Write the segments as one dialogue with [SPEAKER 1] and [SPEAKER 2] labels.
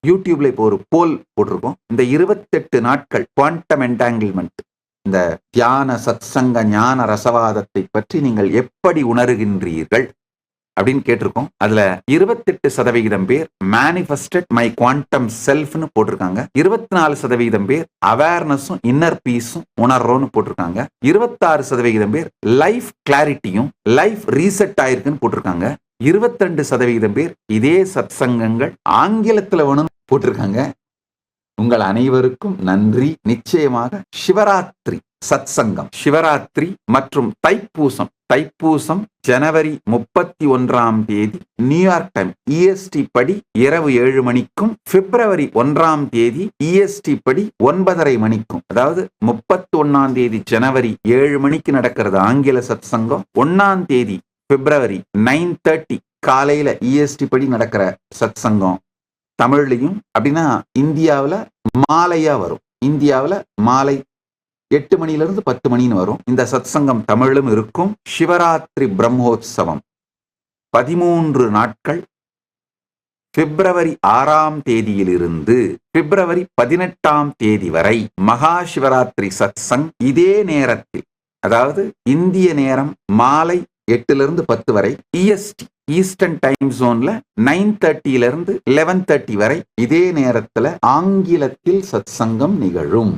[SPEAKER 1] யூடியூப்ல இப்போ ஒரு போல் போட்டிருக்கோம். இந்த 28 நாட்கள் குவாண்டம் என்டாங்கிள்மெண்ட், இந்த தியான சத்சங்க ஞான ரசவாதத்தை பற்றி நீங்கள் எப்படி உணர்கின்றீர்கள் அப்படின்னு கேட்டிருக்கோம். அதுல 28% பேர் மேனிஃபெஸ்டட் மை குவாண்டம் செல்ஃப்னு போட்டிருக்காங்க. 24% பேர் அவேர்னஸும் இன்னர் பீஸும் உணர்றோம்னு போட்டிருக்காங்க. 26% பேர் லைஃப் கிளாரிட்டியும் லைஃப் ரீசெட் ஆயிருக்குன்னு போட்டிருக்காங்க. 22% பேர் இதே சத்சங்கங்கள் ஆங்கிலத்துல வேணும்னு போட்டிருக்காங்க. உங்கள் அனைவருக்கும் நன்றி. நிச்சயமாக சிவராத்திரி சத்சங்கம், சிவராத்திரி மற்றும் தைப்பூசம் ஜனவரி 31 நியூயார்க் டைம் EST படி இரவு 7 மணிக்கும், பிப்ரவரி 1 EST படி 9:30 மணிக்கும், அதாவது 31 ஜனவரி 7 மணிக்கு நடக்கிறது ஆங்கில சத்சங்கம். 1 பிப்ரவரி 9:30 காலையில EST படி நடக்கிற சத்சங்கம் தமிழ்லையும், அப்படின்னா இந்தியாவில் மாலையா வரும். இந்தியாவில் மாலை 8 மணிலிருந்து 10 மணின்னு வரும். இந்த சத்சங்கம் தமிழிலும் இருக்கும். சிவராத்திரி பிரம்மோற்சவம் 13 நாட்கள், பிப்ரவரி 6 பிப்ரவரி 18 வரை மகா சிவராத்திரி சத்சங். இதே நேரத்தில், அதாவது இந்திய நேரம் மாலை 8 10 வரை, EST ஈஸ்டர்ன் டைம் ஜோன்ல 9:30 11:30 வரை இதே நேரத்துல ஆங்கிலத்தில் சத்சங்கம் நிகழும்.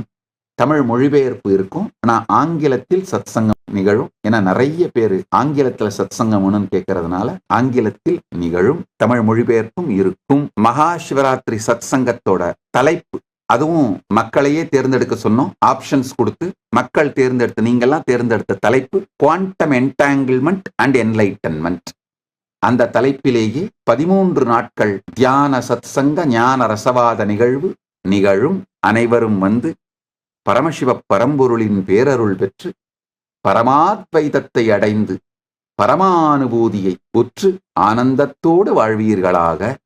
[SPEAKER 1] தமிழ் மொழிபெயர்ப்பு இருக்கும், ஆனா ஆங்கிலத்தில் சத்சங்கம் நிகழும். ஏன்னா நிறைய பேர் ஆங்கிலத்துல சத்சங்கம் கேட்கறதுனால ஆங்கிலத்தில் நிகழும். தமிழ் மொழிபெயர்ப்பும் இருக்கும். மகா சிவராத்திரி சத்சங்கத்தோட தலைப்பு, அதுவும் மக்களையே தேர்ந்தெடுக்க சொன்னோம். ஆப்ஷன்ஸ் கொடுத்து மக்கள் தேர்ந்தெடுத்து, நீங்கெல்லாம் தேர்ந்தெடுத்த தலைப்பு குவாண்டம் என்டாங்கிள்மெண்ட் அண்ட் என்லைட்டன்மெண்ட். அந்த தலைப்பிலேயே 13 நாட்கள் தியான சத்சங்க ஞான ரசவாத நிகழ்வு நிகழும். அனைவரும் வந்து பரமசிவ பரம்பொருளின் பேரருள் பெற்று பரமாத்வைதத்தை அடைந்து பரமானுபூதியை உற்று ஆனந்தத்தோடு வாழ்வீர்களாக.